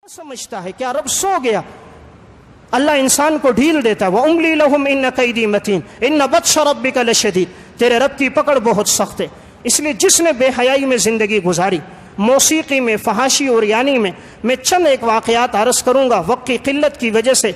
سمجھتا ہے کیا رب سو گیا؟ اللہ انسان کو ڈھیل دیتا ہے، وَأُمْلِي لَهُمْ إِنَّ كَيْدِي مَتِينٌ إِنَّ بَطْشَ رَبِّكَ لَشَدِيدٌ، تیرے رب کی پکڑ بہت سخت ہے۔ اس لیے جس نے بے حیائی میں زندگی گزاری، موسیقی میں، فحاشی اور یعنی میں چند ایک واقعات عرض کروں گا وقت کی قلت کی وجہ سے،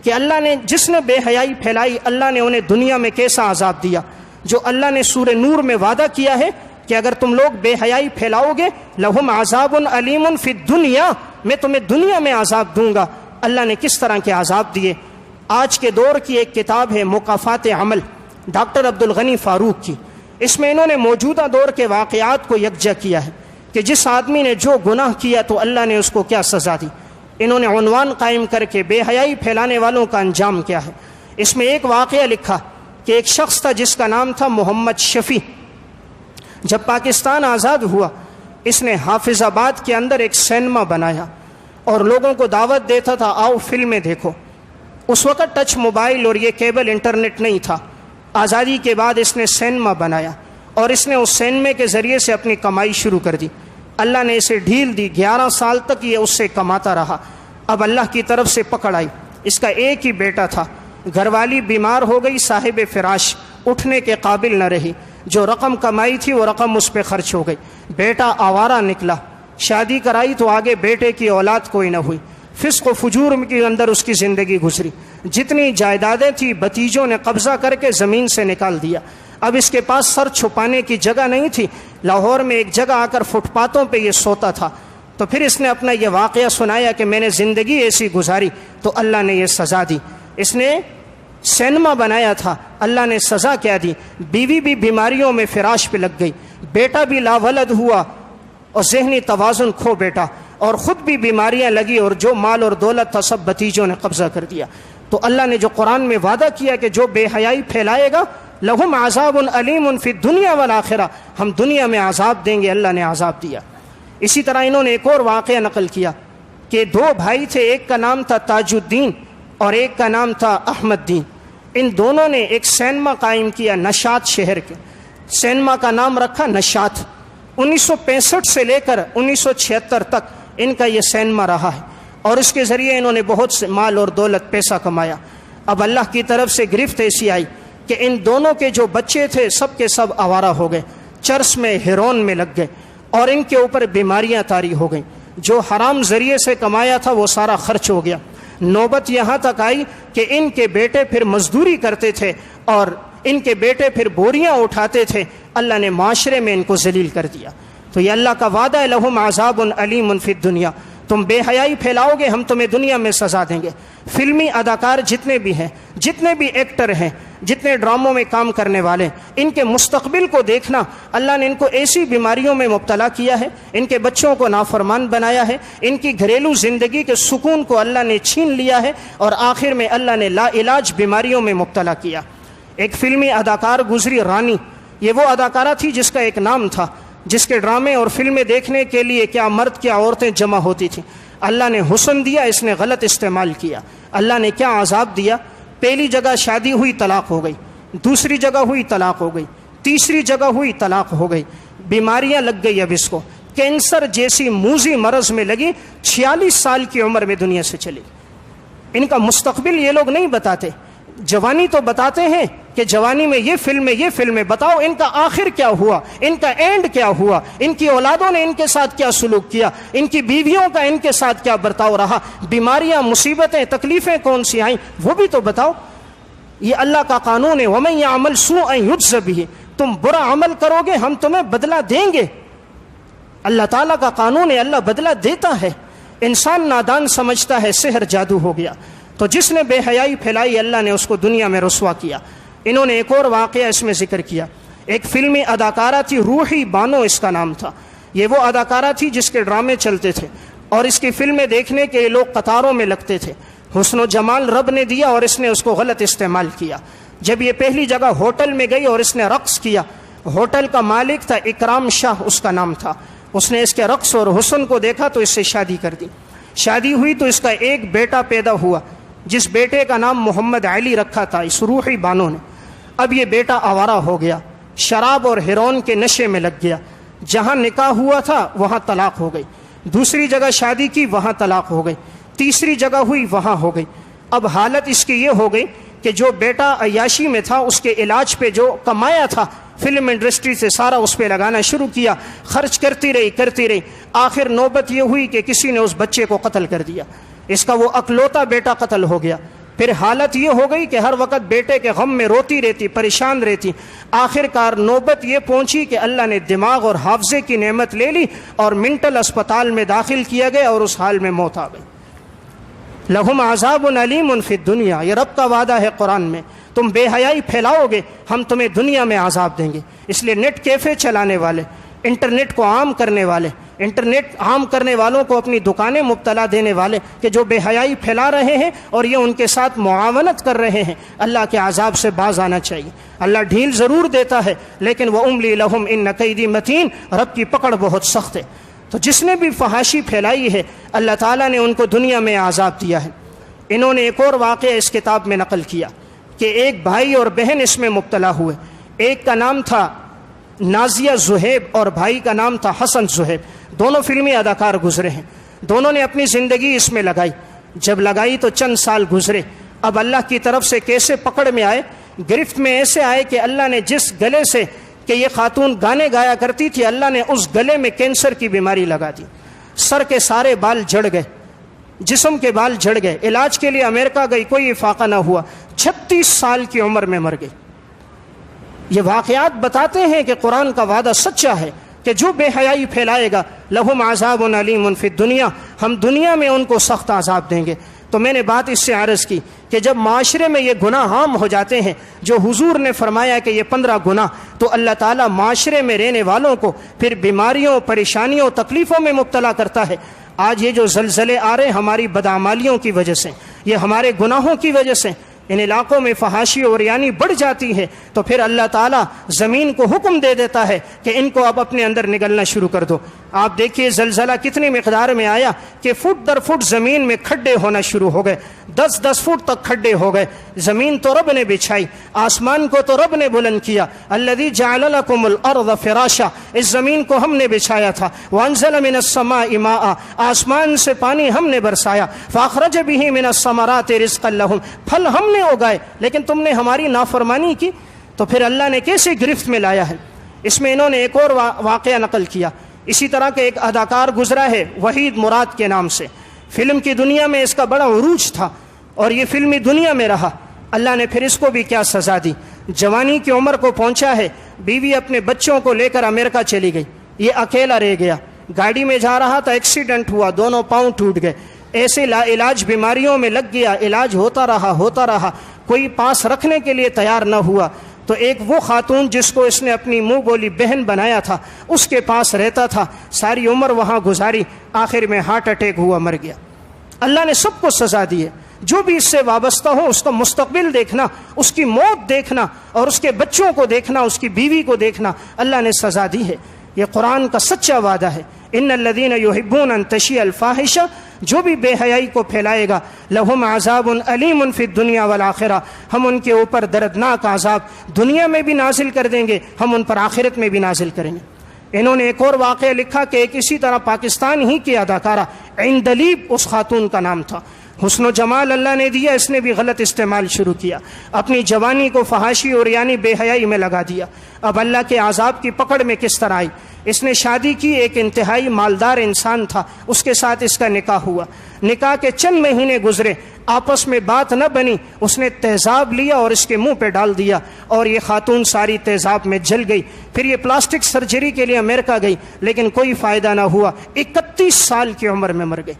کہ اللہ نے جس نے بے حیائی پھیلائی، اللہ نے انہیں دنیا میں کیسا عذاب دیا، جو اللہ نے سورہ نور میں وعدہ کیا ہے کہ اگر تم لوگ بے حیائی پھیلاؤ گے لہم عذاب علیم فی الدنیا، میں تمہیں دنیا میں عذاب دوں گا۔ اللہ نے کس طرح کے عذاب دیے؟ آج کے دور کی ایک کتاب ہے مقافات عمل، ڈاکٹر عبد الغنی فاروق کی، اس میں انہوں نے موجودہ دور کے واقعات کو یکجا کیا ہے کہ جس آدمی نے جو گناہ کیا تو اللہ نے اس کو کیا سزا دی۔ انہوں نے عنوان قائم کر کے بے حیائی پھیلانے والوں کا انجام کیا ہے۔ اس میں ایک واقعہ لکھا کہ ایک شخص تھا جس کا نام تھا محمد شفیع۔ جب پاکستان آزاد ہوا، اس نے حافظ آباد کے اندر ایک سینما بنایا اور لوگوں کو دعوت دیتا تھا آؤ فلمیں دیکھو۔ اس وقت ٹچ موبائل اور یہ کیبل انٹرنیٹ نہیں تھا۔ آزادی کے بعد اس نے سینما بنایا اور اس نے اس سینمے کے ذریعے سے اپنی کمائی شروع کر دی۔ اللہ نے اسے ڈھیل دی، 11 سال تک یہ اس سے کماتا رہا۔ اب اللہ کی طرف سے پکڑ آئی۔ اس کا ایک ہی بیٹا تھا، گھر والی بیمار ہو گئی، صاحب فراش، اٹھنے کے قابل نہ رہی، جو رقم کمائی تھی وہ رقم اس پہ خرچ ہو گئی۔ بیٹا آوارہ نکلا، شادی کرائی تو آگے بیٹے کی اولاد کوئی نہ ہوئی، فسق و فجور کے اندر اس کی زندگی گزری۔ جتنی جائیدادیں تھیں بتیجوں نے قبضہ کر کے زمین سے نکال دیا۔ اب اس کے پاس سر چھپانے کی جگہ نہیں تھی۔ لاہور میں ایک جگہ آ کر فٹ پاتھوں پہ یہ سوتا تھا۔ تو پھر اس نے اپنا یہ واقعہ سنایا کہ میں نے زندگی ایسی گزاری تو اللہ نے یہ سزا دی۔ اس نے سینما بنایا تھا، اللہ نے سزا کیا دی؟ بیوی بھی بیماریوں میں فراش پہ لگ گئی، بیٹا بھی لاولد ہوا اور ذہنی توازن کھو بیٹا، اور خود بھی بیماریاں لگی، اور جو مال اور دولت تھا سب بتیجوں نے قبضہ کر دیا۔ تو اللہ نے جو قرآن میں وعدہ کیا کہ جو بے حیائی پھیلائے گا لہم عذاب علیم فی الدنیا والآخرہ، ہم دنیا میں عذاب دیں گے، اللہ نے عذاب دیا۔ اسی طرح انہوں نے ایک اور واقعہ نقل کیا کہ 2 بھائی تھے، ایک کا نام تھا تاج الدین اور ایک کا نام تھا احمد دین۔ ان دونوں نے ایک سینما قائم کیا نشاط شہر کے، سینما کا نام رکھا نشاط۔ 1965 سے لے کر 1976 تک ان کا یہ سینما رہا ہے، اور اس کے ذریعے انہوں نے بہت سے مال اور دولت پیسہ کمایا۔ اب اللہ کی طرف سے گرفت ایسی آئی کہ ان دونوں کے جو بچے تھے سب کے سب آوارہ ہو گئے، چرس میں ہیرون میں لگ گئے، اور ان کے اوپر بیماریاں طاری ہو گئیں۔ جو حرام ذریعے سے کمایا تھا وہ سارا خرچ ہو گیا۔ نوبت یہاں تک آئی کہ ان کے بیٹے پھر مزدوری کرتے تھے اور ان کے بیٹے پھر بوریاں اٹھاتے تھے۔ اللہ نے معاشرے میں ان کو ذلیل کر دیا۔ تو یہ اللہ کا وعدہ ہے لہم عذاب علیم فی الدنیا، تم بے حیائی پھیلاؤ گے ہم تمہیں دنیا میں سزا دیں گے۔ فلمی اداکار جتنے بھی ہیں، جتنے بھی ایکٹر ہیں، جتنے ڈراموں میں کام کرنے والے، ان کے مستقبل کو دیکھنا، اللہ نے ان کو ایسی بیماریوں میں مبتلا کیا ہے، ان کے بچوں کو نافرمان بنایا ہے، ان کی گھریلو زندگی کے سکون کو اللہ نے چھین لیا ہے، اور آخر میں اللہ نے لا علاج بیماریوں میں مبتلا کیا۔ ایک فلمی اداکار گزری رانی، یہ وہ اداکارہ تھی جس کا ایک نام تھا، جس کے ڈرامے اور فلمیں دیکھنے کے لیے کیا مرد کیا عورتیں جمع ہوتی تھیں۔ اللہ نے حسن دیا، اس نے غلط استعمال کیا۔ اللہ نے کیا عذاب دیا؟ پہلی جگہ شادی ہوئی طلاق ہو گئی، دوسری جگہ ہوئی طلاق ہو گئی، تیسری جگہ ہوئی طلاق ہو گئی، بیماریاں لگ گئی۔ اب اس کو کینسر جیسی موذی مرض میں لگی، 46 سال کی عمر میں دنیا سے چلی۔ ان کا مستقبل یہ لوگ نہیں بتاتے، جوانی تو بتاتے ہیں کہ جوانی میں یہ فلمیں بتاؤ ان کا آخر کیا ہوا، ان کا اینڈ کیا ہوا، ان کی اولادوں نے ان کے ساتھ کیا سلوک کیا، ان کی بیویوں کا ان کے ساتھ کیا برتاؤ رہا، بیماریاں، مصیبتیں، تکلیفیں کون سی آئیں، وہ بھی تو بتاؤ۔ یہ اللہ کا قانون ہے وَمَن يَعْمَلْ سُوءًا يُجْزَ بِهِ، تم برا عمل کرو گے ہم تمہیں بدلہ دیں گے۔ اللہ تعالیٰ کا قانون ہے، اللہ بدلہ دیتا ہے۔ انسان نادان سمجھتا ہے سحر جادو ہو گیا، تو جس نے بے حیائی پھیلائی اللہ نے اس کو دنیا میں رسوا کیا۔ انہوں نے ایک اور واقعہ اس میں ذکر کیا۔ ایک فلمی اداکارہ تھی، روحی بانو اس کا نام تھا۔ یہ وہ اداکارہ تھی جس کے ڈرامے چلتے تھے اور اس کی فلمیں دیکھنے کے لوگ قطاروں میں لگتے تھے۔ حسن و جمال رب نے دیا اور اس نے اس کو غلط استعمال کیا۔ جب یہ پہلی جگہ ہوٹل میں گئی اور اس نے رقص کیا، ہوٹل کا مالک تھا اکرام شاہ اس کا نام تھا، اس نے اس کے رقص اور حسن کو دیکھا تو اس سے شادی کر دی۔ شادی ہوئی تو اس کا ایک بیٹا پیدا ہوا، جس بیٹے کا نام محمد علی رکھا تھا اس روحی بانو نے۔ اب یہ بیٹا آوارہ ہو گیا، شراب اور ہیرون کے نشے میں لگ گیا، جہاں نکاح ہوا تھا وہاں طلاق ہو گئی۔ دوسری جگہ شادی کی وہاں طلاق ہو گئی، تیسری جگہ ہوئی وہاں ہو گئی۔ اب حالت اس کی یہ ہو گئی کہ جو بیٹا عیاشی میں تھا اس کے علاج پہ جو کمایا تھا فلم انڈسٹری سے سارا اس پہ لگانا شروع کیا، خرچ کرتی رہی، آخر نوبت یہ ہوئی کہ کسی نے اس بچے کو قتل کر دیا، اس کا وہ اکلوتا بیٹا قتل ہو گیا۔ پھر حالت یہ ہو گئی کہ ہر وقت بیٹے کے غم میں روتی رہتی، پریشان رہتی، آخر کار نوبت یہ پہنچی کہ اللہ نے دماغ اور حافظے کی نعمت لے لی اور منٹل اسپتال میں داخل کیا گیا اور اس حال میں موت آ گئی۔ لہم عذاب علیم فی الدنیا، یہ رب کا وعدہ ہے قرآن میں، تم بے حیائی پھیلاؤ گے ہم تمہیں دنیا میں عذاب دیں گے۔ اس لیے نیٹ کیفے چلانے والے، انٹرنیٹ کو عام کرنے والے، انٹرنیٹ عام کرنے والوں کو اپنی دکانیں مبتلا دینے والے کہ جو بے حیائی پھیلا رہے ہیں اور یہ ان کے ساتھ معاونت کر رہے ہیں، اللہ کے عذاب سے باز آنا چاہیے۔ اللہ ڈھیل ضرور دیتا ہے لیکن وَأُمْلِي لَهُمْ إِنَّ كَيْدِي مَتِينٌ، رب کی پکڑ بہت سخت ہے۔ تو جس نے بھی فحاشی پھیلائی ہے اللہ تعالیٰ نے ان کو دنیا میں عذاب دیا ہے۔ انہوں نے ایک اور واقعہ اس کتاب میں نقل کیا کہ ایک بھائی اور بہن اس میں مبتلا ہوئے، ایک کا نام تھا نازیہ زہیب اور بھائی کا نام تھا حسن زہیب، دونوں فلمی اداکار گزرے ہیں، دونوں نے اپنی زندگی اس میں لگائی۔ جب لگائی تو چند سال گزرے، اب اللہ کی طرف سے کیسے پکڑ میں آئے، گرفت میں ایسے آئے کہ اللہ نے جس گلے سے کہ یہ خاتون گانے گایا کرتی تھی، اللہ نے اس گلے میں کینسر کی بیماری لگا دی، سر کے سارے بال جھڑ گئے، جسم کے بال جھڑ گئے، علاج کے لیے امریکہ گئی، کوئی افاقہ نہ ہوا، 36 سال کی عمر میں مر گئی۔ یہ واقعات بتاتے ہیں کہ قرآن کا وعدہ سچا ہے کہ جو بے حیائی پھیلائے گا لہم عذاب علیم فی الدنیا، ہم دنیا میں ان کو سخت عذاب دیں گے۔ تو میں نے بات اس سے عرض کی کہ جب معاشرے میں یہ گناہ عام ہو جاتے ہیں، جو حضور نے فرمایا کہ یہ 15 گناہ، تو اللہ تعالیٰ معاشرے میں رہنے والوں کو پھر بیماریوں، پریشانیوں، تکلیفوں میں مبتلا کرتا ہے۔ آج یہ جو زلزلے آ رہے ہیں ہماری بدعمالیوں کی وجہ سے، یہ ہمارے گناہوں کی وجہ سے، ان علاقوں میں فحاشی اور یعنی بڑھ جاتی ہے، تو پھر اللہ تعالیٰ زمین کو حکم دے دیتا ہے کہ ان کو اب اپنے اندر نگلنا شروع کر دو۔ آپ دیکھیے زلزلہ کتنی مقدار میں آیا کہ فٹ در فٹ زمین میں کھڈے ہونا شروع ہو گئے، 10 فٹ تک کھڈے ہو گئے۔ زمین تو رب نے بچھائی، آسمان کو تو رب نے بلند کیا، الذی جعل لکم الارض فراشا، اس زمین کو ہم نے بچھایا تھا، وانزل من السماء ماء، آسمان سے پانی ہم نے برسایا، فاخرج به من الثمرات رزقا لهم، پھل ہم نے اگائے، لیکن تم نے ہماری نافرمانی کی۔ تو پھر اللہ نے کیسے گرفت میں لایا ہے۔ اس میں انہوں نے ایک اور واقعہ نقل کیا، اسی طرح کے ایک اداکار گزرا ہے وحید مراد کے نام سے، فلم کی دنیا میں اس کا بڑا عروج تھا اور یہ فلمی دنیا میں رہا۔ اللہ نے پھر اس کو بھی کیا سزا دی، جوانی کی عمر کو پہنچا ہے، بیوی اپنے بچوں کو لے کر امریکہ چلی گئی، یہ اکیلا رہ گیا، گاڑی میں جا رہا تھا، ایکسیڈنٹ ہوا، دونوں پاؤں ٹوٹ گئے، ایسے لا علاج بیماریوں میں لگ گیا، علاج ہوتا رہا، کوئی پاس رکھنے کے لیے تیار نہ ہوا۔ تو ایک وہ خاتون جس کو اس نے اپنی منہ بولی بہن بنایا تھا، اس کے پاس رہتا تھا، ساری عمر وہاں گزاری، آخر میں ہارٹ اٹیک ہوا، مر گیا۔ اللہ نے سب کو سزا دی ہے، جو بھی اس سے وابستہ ہو اس کا مستقبل دیکھنا، اس کی موت دیکھنا اور اس کے بچوں کو دیکھنا، اس کی بیوی کو دیکھنا، اللہ نے سزا دی ہے۔ یہ قرآن کا سچا وعدہ ہے، ان الذین یحبون ان تشیع الفاحشہ، جو بھی بے حیائی کو پھیلائے گا لہم عذاب علیم فی الدنیا والآخرہ، ہم ان کے اوپر دردناک عذاب دنیا میں بھی نازل کر دیں گے، ہم ان پر آخرت میں بھی نازل کریں گے۔ انہوں نے ایک اور واقعہ لکھا کہ ایک اسی طرح پاکستان ہی کی اداکارہ عندلیب اس خاتون کا نام تھا، حسن و جمال اللہ نے دیا، اس نے بھی غلط استعمال شروع کیا، اپنی جوانی کو فحاشی اور یعنی بے حیائی میں لگا دیا۔ اب اللہ کے عذاب کی پکڑ میں کس طرح آئی؟ اس نے شادی کی، ایک انتہائی مالدار انسان تھا، اس کے ساتھ اس کا نکاح ہوا، نکاح کے چند مہینے گزرے، آپس میں بات نہ بنی، اس نے تیزاب لیا اور اس کے منہ پہ ڈال دیا اور یہ خاتون ساری تیزاب میں جل گئی۔ پھر یہ پلاسٹک سرجری کے لیے امریکہ گئی لیکن کوئی فائدہ نہ ہوا، 31 سال کی عمر میں مر گئی۔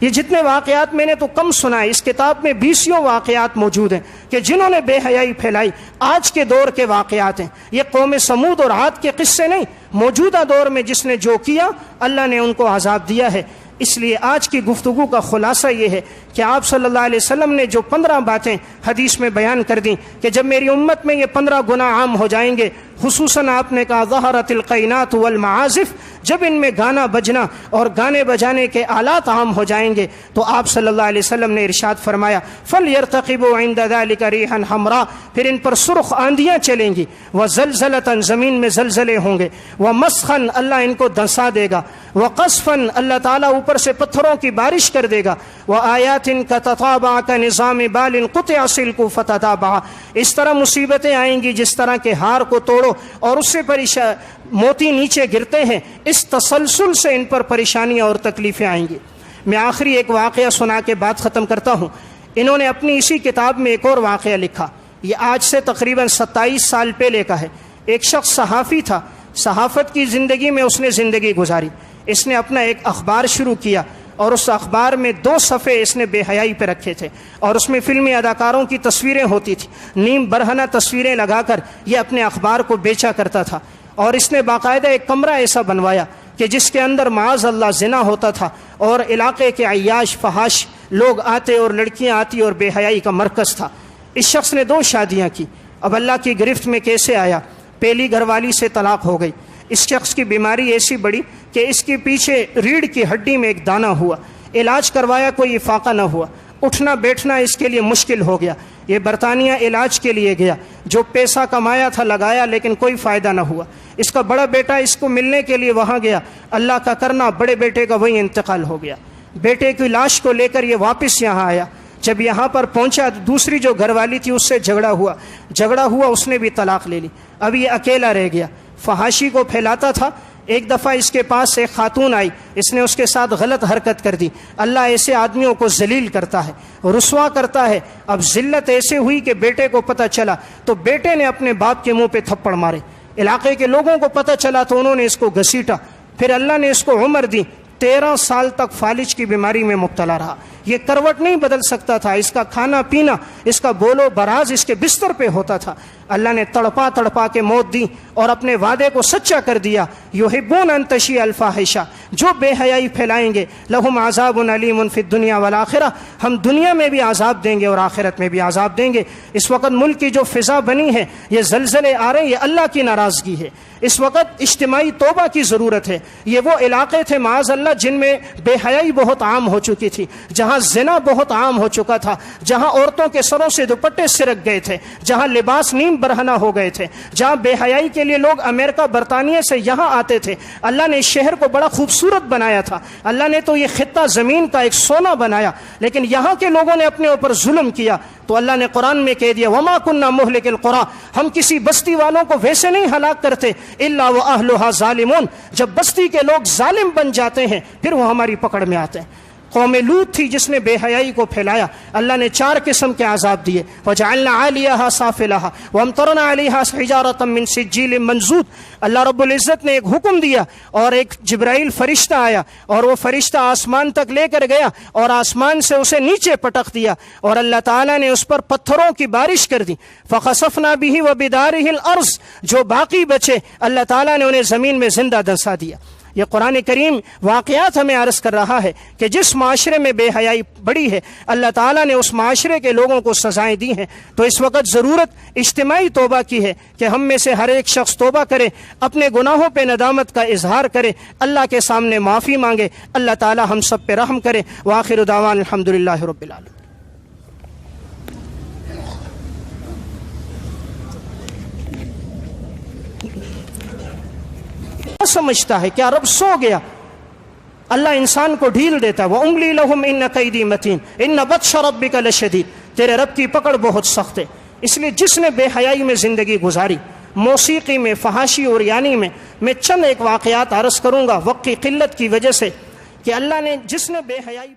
یہ جتنے واقعات میں نے تو کم سنا ہے، اس کتاب میں 20 واقعات موجود ہیں کہ جنہوں نے بے حیائی پھیلائی، آج کے دور کے واقعات ہیں، یہ قوم سمود اور عاد کے قصے نہیں، موجودہ دور میں جس نے جو کیا اللہ نے ان کو عذاب دیا ہے۔ اس لیے آج کی گفتگو کا خلاصہ یہ ہے کہ آپ صلی اللہ علیہ وسلم نے جو 15 باتیں حدیث میں بیان کر دیں کہ جب میری امت میں یہ 15 گناہ عام ہو جائیں گے، خصوصاً آپ نے کہا ظہرت القینات والمعازف، جب ان میں گانا بجنا اور گانے بجانے کے آلات عام ہو جائیں گے تو آپ صلی اللہ علیہ وسلم نے ارشاد فرمایا فَلْيَرْتَقِبُوا عِنْدَ ذَلِكَ رِيحًا حَمْرَاء، پھر ان پر سرخ آندیاں چلیں گی، وَزَلْزَلَةً زمین میں زلزلے ہوں گے، وَمَسْخًا اللہ ان کو دھنسا دے گا، وَقَصْفًا اللہ تعالیٰ اوپر سے پتھروں کی بارش کر دے گا، وَآيَاتٍ كَتَتَابَعَ كَنِظَامِ بَالٍ قُطِعَ سِلْكُ فَتَتَابَعَ، اس طرح مصیبتیں آئیں گی جس طرح کے ہار کو توڑو اور اس سے موتی نیچے گرتے ہیں، اس تسلسل سے ان پر پریشانیاں اور تکلیفیں آئیں گی۔ میں آخری ایک واقعہ سنا کے بات ختم کرتا ہوں۔ انہوں نے اپنی اسی کتاب میں ایک اور واقعہ لکھا، یہ آج سے تقریباً 27 سال پہلے کا ہے۔ ایک شخص صحافی تھا، صحافت کی زندگی میں اس نے زندگی گزاری۔ اس نے اپنا ایک اخبار شروع کیا اور اس اخبار میں 2 صفحے اس نے بے حیائی پہ رکھے تھے اور اس میں فلمی اداکاروں کی تصویریں ہوتی تھیں، نیم برہنہ تصویریں لگا کر یہ اپنے اخبار کو بیچا کرتا تھا۔ اور اس نے باقاعدہ ایک کمرہ ایسا بنوایا کہ جس کے اندر معاذ اللہ زنا ہوتا تھا اور علاقے کے عیاش فحاش لوگ آتے اور لڑکیاں آتی اور بے حیائی کا مرکز تھا۔ اس شخص نے 2 شادیاں کی، اب اللہ کی گرفت میں کیسے آیا؟ پہلی گھر والی سے طلاق ہو گئی۔ اس شخص کی بیماری ایسی بڑی کہ اس کے پیچھے ریڑھ کی ہڈی میں ایک دانہ ہوا، علاج کروایا کوئی افاقہ نہ ہوا، اٹھنا بیٹھنا اس کے لیے مشکل ہو گیا۔ یہ برطانیہ علاج کے لیے گیا، جو پیسہ کمایا تھا لگایا لیکن کوئی فائدہ نہ ہوا۔ اس کا بڑا بیٹا اس کو ملنے کے لیے وہاں گیا، اللہ کا کرنا بڑے بیٹے کا وہی انتقال ہو گیا۔ بیٹے کی لاش کو لے کر یہ واپس یہاں آیا، جب یہاں پر پہنچا دوسری جو گھر والی تھی اس سے جھگڑا ہوا، اس نے بھی طلاق لے لی، اب یہ اکیلا رہ گیا۔ فحاشی کو پھیلاتا تھا۔ ایک دفعہ اس کے پاس ایک خاتون آئی، اس نے اس کے ساتھ غلط حرکت کر دی۔ اللہ ایسے آدمیوں کو ذلیل کرتا ہے، رسوا کرتا ہے۔ اب ذلت ایسے ہوئی کہ بیٹے کو پتہ چلا تو بیٹے نے اپنے باپ کے منہ پہ تھپڑ مارے۔ علاقے کے لوگوں کو پتہ چلا تو انہوں نے اس کو گھسیٹا، پھر اللہ نے اس کو عمر دی۔ 13 سال تک فالج کی بیماری میں مبتلا رہا۔ یہ کروٹ نہیں بدل سکتا تھا، اس کا کھانا پینا، اس کا بولو براز اس کے بستر پہ ہوتا تھا۔ اللہ نے تڑپا تڑپا کے موت دی اور اپنے وعدے کو سچا کر دیا۔ یحبون ان تشیع الفاحشہ، جو بے حیائی پھیلائیں گے لہم عذاب علیم فی الدنیا والآخرہ، ہم دنیا میں بھی عذاب دیں گے اور آخرت میں بھی عذاب دیں گے۔ اس وقت ملک کی جو فضا بنی ہے، یہ زلزلے آ رہے ہیں، یہ اللہ کی ناراضگی ہے۔ اس وقت اجتماعی توبہ کی ضرورت ہے۔ یہ وہ علاقے تھے معاذ اللہ جن میں بے حیائی بہت عام ہو چکی تھی، جہاں زنا بہت عام ہو چکا تھا، جہاں عورتوں کے سروں سے دوپٹے سرک گئے تھے، جہاں لباس نیم برہنہ ہو گئے تھے، جہاں بے حیائی کے لیے لوگ امریکہ برطانیہ سے یہاں آتے تھے۔ اللہ نے اس شہر کو بڑا خوبصورت بنایا تھا، اللہ نے تو یہ خطہ زمین کا ایک سونا بنایا، لیکن یہاں کے لوگوں نے اپنے اوپر ظلم کیا تو اللہ نے قرآن میں کہہ دیا وما کننا مہلک القریٰ، ہم کسی بستی والوں کو ویسے نہیں ہلاک کرتے الا واہلھا ظالمون، جب بستی کے لوگ ظالم بن جاتے ہیں پھر وہ ہماری پکڑ میں آتے ہیں۔ قوم لوط تھی جس نے بے حیائی کو پھیلایا، اللہ نے 4 قسم کے عذاب دیے، وجعلنا عالیہا سافلہا وامطرنا علیہا حجارۃ من سجیل منضود۔ اللہ رب العزت نے ایک حکم دیا اور ایک جبرائیل فرشتہ آیا اور وہ فرشتہ آسمان تک لے کر گیا اور آسمان سے اسے نیچے پٹک دیا اور اللہ تعالیٰ نے اس پر پتھروں کی بارش کر دی۔ فخسفنا بہ وبدارہ الارض، جو باقی بچے اللہ تعالیٰ نے انہیں زمین میں زندہ دنسا دیا۔ یہ قرآن کریم واقعات ہمیں عرض کر رہا ہے کہ جس معاشرے میں بے حیائی بڑی ہے اللہ تعالیٰ نے اس معاشرے کے لوگوں کو سزائیں دی ہیں۔ تو اس وقت ضرورت اجتماعی توبہ کی ہے کہ ہم میں سے ہر ایک شخص توبہ کرے، اپنے گناہوں پہ ندامت کا اظہار کرے، اللہ کے سامنے معافی مانگے، اللہ تعالیٰ ہم سب پہ رحم کرے۔ وآخر دعوانا الحمدللہ رب العالمین۔ سمجھتا ہے کیا رب سو گیا؟ اللہ انسان کو ڈھیل دیتا ہے، وَأُمْلِي لَهُمْ إِنَّ كَيْدِي مَتِينٌ إِنَّ بَطْشَ رَبِّكَ لَشَدِيدٌ، تیرے رب کی پکڑ بہت سخت ہے۔ اس لیے جس نے بے حیائی میں زندگی گزاری، موسیقی میں، فحاشی اور یعنی میں چند ایک واقعات عرض کروں گا وقت کی قلت کی وجہ سے، کہ اللہ نے جس نے بے حیائی